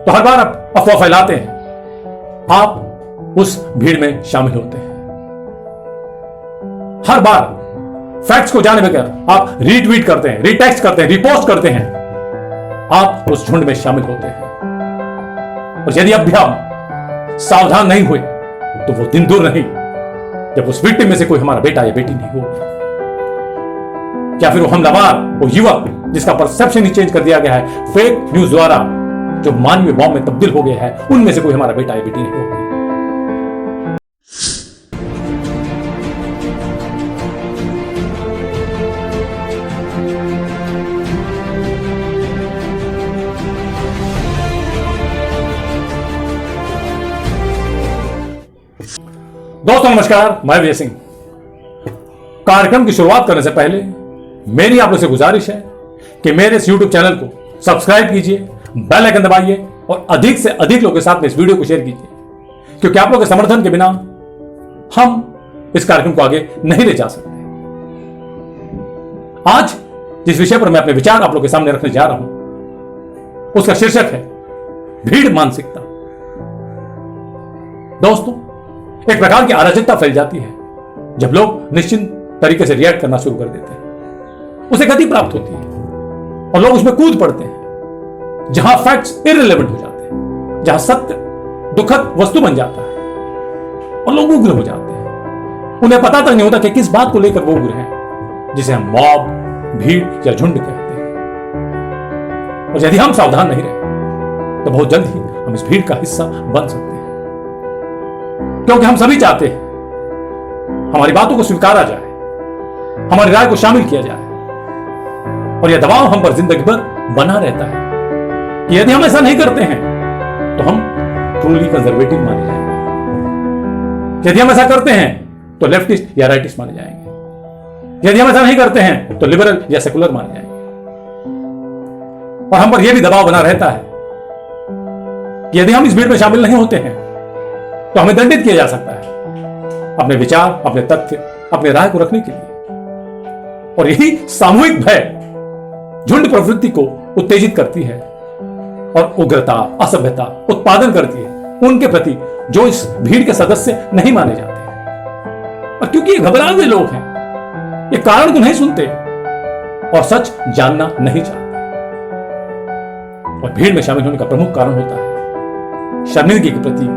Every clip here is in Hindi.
तो हर बार आप अफवाह फैलाते हैं, आप उस भीड़ में शामिल होते हैं। हर बार फैक्ट्स को जाने बगैर आप रीट्वीट करते हैं, रीटेक्स्ट करते हैं, रिपोस्ट करते हैं, आप उस झुंड में शामिल होते हैं। और यदि अब भी हम सावधान नहीं हुए तो वो दिन दूर नहीं जब उस विक्टिम में से कोई हमारा बेटा या बेटी नहीं होगी, या फिर वो हमलावर, वो युवक जिसका परसेप्शन ही चेंज कर दिया गया है फेक न्यूज द्वारा, जो मानवीय बॉम्ब में तब्दील हो गया है, उनमें से कोई हमारा बेटा या बेटी नहीं होगी। दोस्तों नमस्कार, मैं विजय सिंह। कार्यक्रम की शुरुआत करने से पहले मेरी आप लोग से गुजारिश है कि मेरे इस YouTube चैनल को सब्सक्राइब कीजिए, बेल आइकन दबाइए और अधिक से अधिक लोगों के साथ में इस वीडियो को शेयर कीजिए, क्योंकि आप लोगों के समर्थन के बिना हम इस कार्यक्रम को आगे नहीं ले जा सकते। आज जिस विषय पर मैं अपने विचार आप लोगों के सामने रखने जा रहा हूं उसका शीर्षक है भीड़ मानसिकता। दोस्तों, एक प्रकार की अराजकता फैल जाती है जब लोग निश्चिंत तरीके से रिएक्ट करना शुरू कर देते हैं। उसे गति प्राप्त होती है और लोग उसमें कूद पड़ते हैं, जहां फैक्ट्स इररिलेवेंट हो जाते हैं, जहां सत्य दुखद वस्तु बन जाता है और लोग उग्र हो जाते हैं। उन्हें पता तक नहीं होता कि किस बात को लेकर वो उग्र हैं, जिसे हम मॉब, भीड़ या झुंड कहते हैं। और यदि हम सावधान नहीं रहे तो बहुत जल्द ही हम इस भीड़ का हिस्सा बन सकते हैं, क्योंकि हम सभी चाहते हैं हमारी बातों को स्वीकारा जाए, हमारी राय को शामिल किया जाए, और यह दबाव हम पर जिंदगी भर बना रहता है कि यदि हम ऐसा नहीं करते हैं तो हम ट्रूली कंजर्वेटिव माने जाएंगे, यदि हम ऐसा करते हैं तो लेफ्टिस्ट या राइटिस्ट माने जाएंगे, यदि हम ऐसा नहीं करते हैं तो लिबरल या सेकुलर माने जाएंगे। और हम पर यह भी दबाव बना रहता है कि यदि हम इस भीड़ में शामिल नहीं होते हैं तो हमें दंडित किया जा सकता है अपने विचार, अपने तथ्य, अपने राय को रखने के लिए। और यही सामूहिक भय झुंड प्रवृत्ति को उत्तेजित करती है और उग्रता, असभ्यता उत्पादन करती है उनके प्रति जो इस भीड़ के सदस्य नहीं माने जाते। और क्योंकि ये घबराए हुए लोग हैं, ये कारण को नहीं सुनते और सच जानना नहीं चाहते। और भीड़ में शामिल होने का प्रमुख कारण होता है शर्मिंदगी के प्रति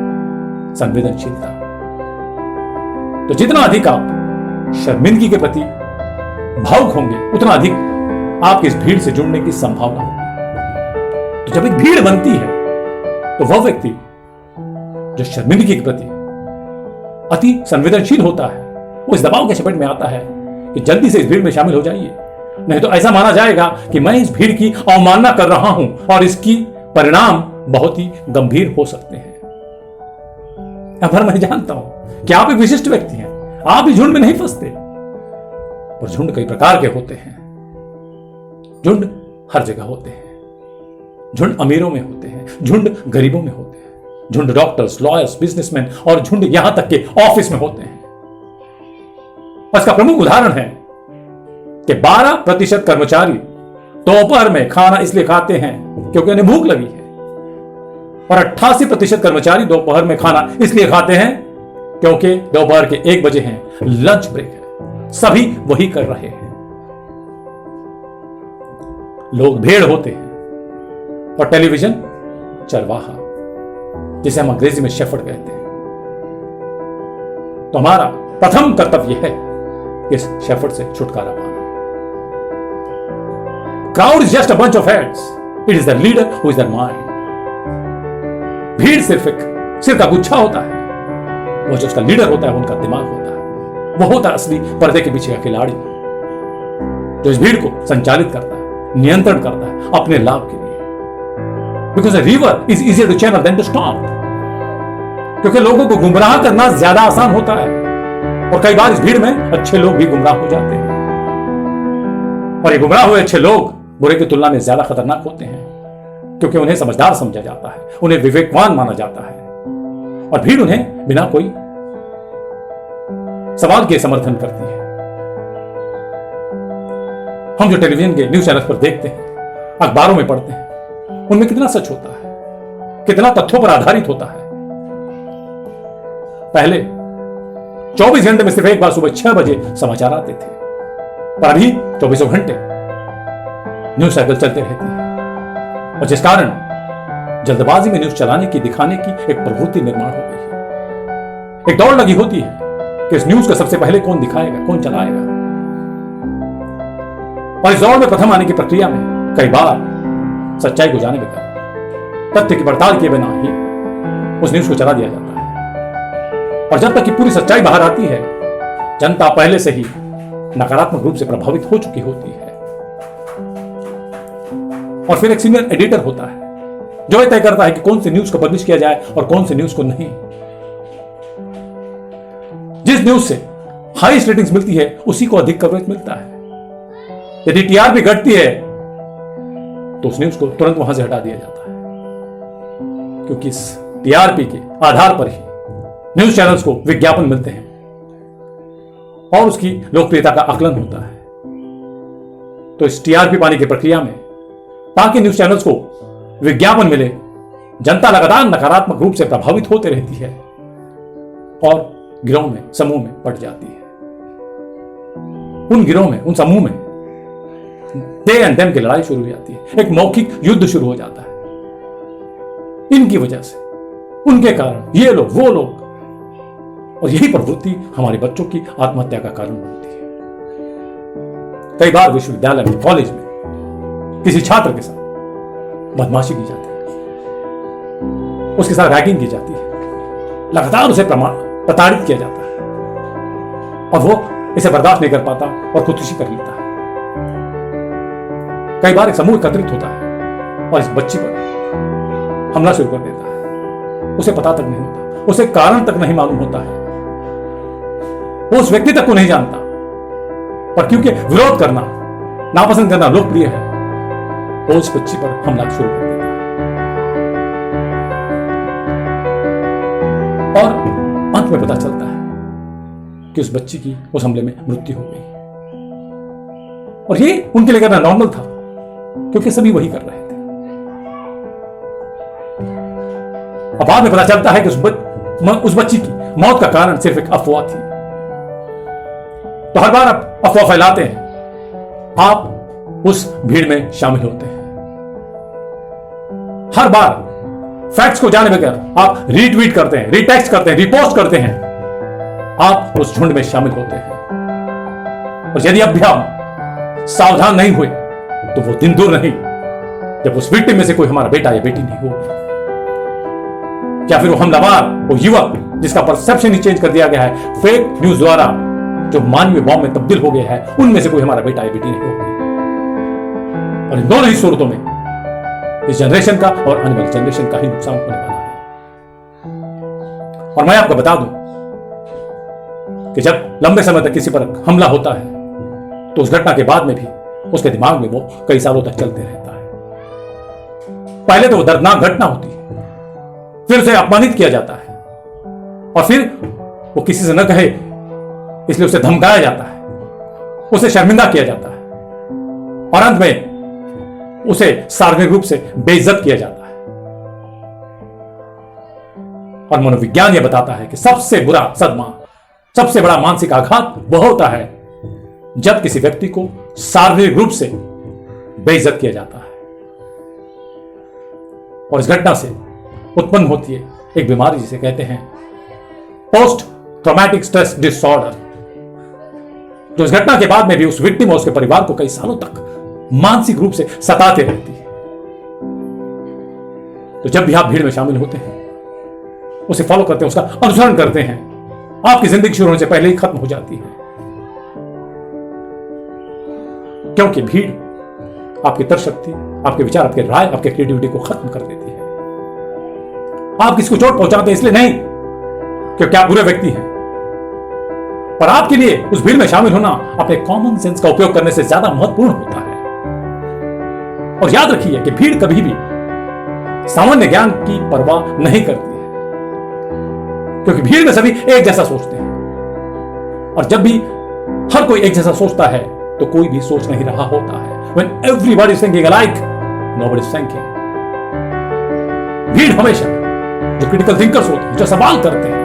संवेदनशीलता। तो जितना अधिक आप शर्मिंदगी के प्रति भावुक होंगे, उतना अधिक आपकी इस भीड़ से जुड़ने की संभावना होगी। तो जब एक भीड़ बनती है तो वह व्यक्ति जो शर्मिंदगी के प्रति अति संवेदनशील होता है, वो इस दबाव के चपेट में आता है कि जल्दी से इस भीड़ में शामिल हो जाइए, नहीं तो ऐसा माना जाएगा कि मैं इस भीड़ की अवमानना कर रहा हूं और इसकी परिणाम बहुत ही गंभीर हो सकते हैं। पर मैं जानता हूं कि आप एक विशिष्ट व्यक्ति हैं, आप इस झुंड में नहीं फंसते। और झुंड कई प्रकार के होते हैं, झुंड हर जगह होते हैं। झुंड अमीरों में होते हैं, झुंड गरीबों में होते हैं, झुंड डॉक्टर्स, लॉयर्स, बिजनेसमैन और झुंड यहां तक के ऑफिस में होते हैं। इसका प्रमुख उदाहरण है कि 12% कर्मचारी दोपहर में खाना इसलिए खाते हैं क्योंकि उन्हें भूख लगी है, और 88% कर्मचारी दोपहर में खाना इसलिए खाते हैं क्योंकि दोपहर के 1 बजे हैं, लंच ब्रेक है। सभी वही कर रहे हैं। लोग भेड़ होते हैं और टेलीविजन चरवाहा, जिसे हम अंग्रेजी में शेफर्ड कहते हैं। तो हमारा प्रथम कर्तव्य है इस शेफर्ड से छुटकारा पाना। Crowd is just a bunch of heads, it is the leader who is the mind. भीड़ सिर्फ एक सिर का गुच्छा होता है, वो जो उसका लीडर होता है उनका दिमाग होता है। वो होता है असली पर्दे के पीछे का खिलाड़ी, जो इस भीड़ को संचालित करता है, नियंत्रण करता है अपने लाभ के लिए। Because a river is easier to channel than to stop. क्योंकि लोगों को गुमराह करना ज्यादा आसान होता है, और कई बार इस भीड़ में अच्छे लोग भी गुमराह हो जाते हैं। और ये गुमराह हुए अच्छे लोग बुरे की तुलना में ज्यादा खतरनाक होते हैं, क्योंकि उन्हें समझदार समझा जाता है, उन्हें विवेकवान माना जाता है, और भीड़ उन्हें बिना कोई सवाल के समर्थन करती है। हम जो टेलीविजन के न्यूज चैनल पर देखते हैं, अखबारों में पढ़ते हैं, उनमें कितना सच होता है, कितना तथ्यों पर आधारित होता है। पहले 24 घंटे में सिर्फ एक बार सुबह 6 बजे समाचार आते थे, पर अभी 24 घंटे न्यूज साइकिल चलते रहती है, और जिस कारण जल्दबाजी में न्यूज चलाने की, दिखाने की एक प्रवृत्ति निर्माण हो गई है। एक दौड़ लगी होती है कि इस न्यूज को सबसे पहले कौन दिखाएगा, कौन चलाएगा। और इस दौड़ में प्रथम आने की प्रक्रिया में कई बार सच्चाई को जाने बगैर, तथ्य की पड़ताल किए बिना ही उस न्यूज को चला दिया जाता है। और जब तक कि पूरी सच्चाई बाहर आती है, जनता पहले से ही नकारात्मक रूप से प्रभावित हो चुकी होती है। और फिर एक सीनियर एडिटर होता है जो यह तय करता है कि कौन सी न्यूज को पब्लिश किया जाए और कौन सी न्यूज को नहीं। जिस न्यूज से हाईएस्ट रेटिंग्स मिलती है उसी को अधिक कवरेज मिलता है। यदि टीआरपी घटती है तो उस न्यूज को तुरंत वहां से हटा दिया जाता है, क्योंकि इस टीआरपी के आधार पर ही न्यूज चैनल्स को विज्ञापन मिलते हैं और उसकी लोकप्रियता का आकलन होता है। तो इस टीआरपी पाने की प्रक्रिया में ताकि न्यूज चैनल्स को विज्ञापन मिले, जनता लगातार नकारात्मक रूप से प्रभावित होते रहती है और गिरोह में, समूह में पड़ जाती है। उन गिरोह में, उन समूह में दे एंड देम की लड़ाई शुरू हो जाती है, एक मौखिक युद्ध शुरू हो जाता है। इनकी वजह से, उनके कारण, ये लोग, वो लोग, और यही प्रवृत्ति हमारे बच्चों की आत्महत्या का कारण बनती है। कई बार विश्वविद्यालय में, कॉलेज में किसी छात्र के साथ बदमाशी की जाती है, उसके साथ रैगिंग की जाती है, लगातार उसे प्रताड़ित किया जाता है और वो इसे बर्दाश्त नहीं कर पाता और खुदकुशी कर लेता है। कई बार एक समूह एकत्रित होता है और इस बच्ची पर हमला शुरू कर देता है। उसे पता तक नहीं होता, उसे कारण तक नहीं मालूम होता है, वो उस व्यक्ति तक को नहीं जानता, पर क्योंकि विरोध करना, नापसंद करना लोकप्रिय है, वो उस बच्ची पर हमला शुरू कर देता है। और अंत में पता चलता है कि उस बच्ची की उस हमले में मृत्यु हो गई। और ये उनके लिए करना नॉर्मल था, क्योंकि सभी वही कर रहे थे। अब बाद में पता चलता है कि उस बच्ची की मौत का कारण सिर्फ एक अफवाह थी। तो हर बार आप अफवाह फैलाते हैं, आप उस भीड़ में शामिल होते हैं। हर बार फैक्ट्स को जाने बगैर आप रीट्वीट करते हैं, रीटेक्स्ट करते हैं, रिपोस्ट करते हैं, आप उस झुंड में शामिल होते हैं। और यदि अब भी हम सावधान नहीं हुए तो वो दिन दूर नहीं जब उस विक्टिम में से कोई हमारा बेटा या बेटी नहीं होगी, या फिर वो हमलावर, वो युवक जिसका परसेप्शन ही चेंज कर दिया गया है फेक न्यूज द्वारा, जो मानवीय बॉम्ब में तब्दील हो गया है, उनमें से कोई हमारा बेटा या बेटी नहीं होगी। और इन दोनों ही सूरतों में इस जनरेशन का और आने वाली जनरेशन का ही नुकसान होने वाला है। और मैं आपको बता दूं कि जब लंबे समय तक किसी पर हमला होता है तो उस घटना के बाद में भी उसके दिमाग में वो कई सालों तक चलते रहता है। पहले तो वो दर्दनाक घटना होती है, फिर उसे अपमानित किया जाता है, और फिर वो किसी से न कहे इसलिए उसे धमकाया जाता है, उसे शर्मिंदा किया जाता है, और अंत में उसे सार्वजनिक रूप से बेइज्जत किया जाता है। और मनोविज्ञान यह बताता है कि सबसे बुरा सदमा, सबसे बड़ा मानसिक आघात वह होता है जब किसी व्यक्ति को सार्वजनिक रूप से बेइज्जत किया जाता है। और इस घटना से उत्पन्न होती है एक बीमारी जिसे कहते हैं पोस्ट ट्रॉमेटिक स्ट्रेस डिसऑर्डर, जो इस घटना के बाद में भी उस विक्टिम और उसके परिवार को कई सालों तक मानसिक रूप से सताते रहती है। तो जब भी आप भीड़ में शामिल होते हैं, उसे फॉलो करते हैं, उसका अनुसरण करते हैं, आपकी जिंदगी शुरू होने से पहले ही खत्म हो जाती है। क्योंकि भीड़ आपकी तर्क शक्ति, आपके विचार, आपके राय, आपके क्रिएटिविटी को खत्म कर देती है। आप किसी को चोट पहुंचाते हैं इसलिए नहीं क्योंकि आप बुरे व्यक्ति हैं, पर आपके लिए उस भीड़ में शामिल होना अपने कॉमन सेंस का उपयोग करने से ज्यादा महत्वपूर्ण होता है। और याद रखिए कि भीड़ कभी भी सामान्य ज्ञान की परवाह नहीं करती है, क्योंकि भीड़ में सभी एक जैसा सोचते हैं, और जब भी हर कोई एक जैसा सोचता है तो कोई भी सोच नहीं रहा होता है। When everybody is thinking alike, nobody is thinking. भीड़ हमेशा जो क्रिटिकल थिंकर्स होते हैं, जो सवाल करते हैं,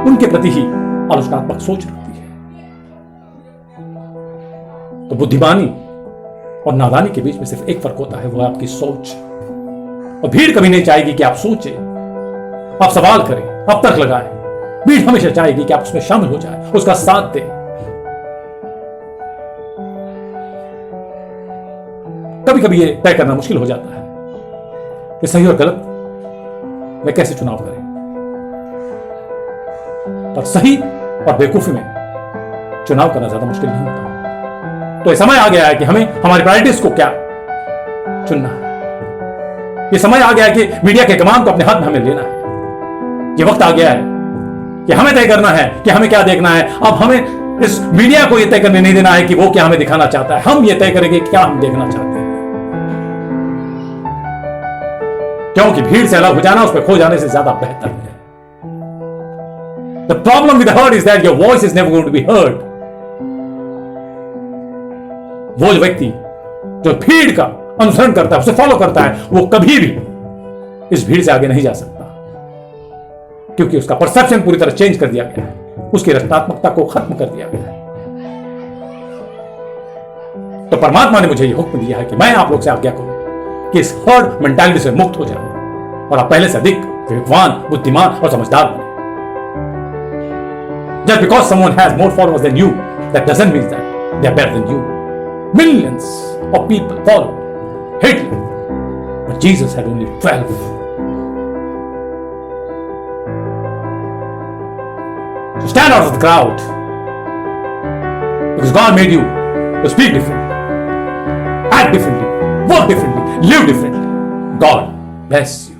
उनके प्रति ही आलोचनात्मक सोच रखती है। तो बुद्धिमानी और नादानी के बीच में सिर्फ एक फर्क होता है, वो है आपकी सोच। और भीड़ कभी नहीं चाहेगी कि आप सोचें, आप सवाल करें, आप तर्क लगाएं। भीड़ हमेशा चाहेगी कि आप उसमें शामिल हो जाएं, उसका साथ दें। कभी कभी ये तय करना मुश्किल हो जाता है कि सही और गलत में कैसे चुनाव करें, पर सही और बेवकूफी में चुनाव करना ज्यादा मुश्किल नहीं होता। तो ये समय आ गया है कि हमें हमारी प्रायोरिटीज को क्या चुनना है। ये समय आ गया है कि मीडिया के कमान को अपने हाथ में हमें लेना है। ये वक्त आ गया है कि हमें तय करना है कि हमें क्या देखना है। अब हमें इस मीडिया को यह तय करने नहीं देना है कि वो क्या हमें दिखाना चाहता है, हम ये तय करेंगे क्या हम देखना चाहते हैं। क्योंकि भीड़ से अलग हो जाना उसमें खो जाने से ज्यादा बेहतर है। The problem with the herd is that your voice is never going to be heard. वो व्यक्ति जो भीड़ का अनुसरण करता है, उसे फॉलो करता है, वो कभी भी इस भीड़ से आगे नहीं जा सकता, क्योंकि उसका परसेप्शन पूरी तरह चेंज कर दिया गया है, उसकी रचनात्मकता को खत्म कर दिया गया है। तो परमात्मा ने मुझे यह हुक्म दिया है कि मैं आप लोग से आज्ञा करूं कि इस हर्ड मेंटालिटी से मुक्त हो जाए और आप पहले से अधिक विद्वान, बुद्धिमान और समझदार बने। Just because someone has more followers than you, that doesn't mean that they are better than you. Millions of people followed Hitler, but Jesus had only 12. So stand out of the crowd, because God made you to speak differently, act differently, work differently, live differently. God bless you.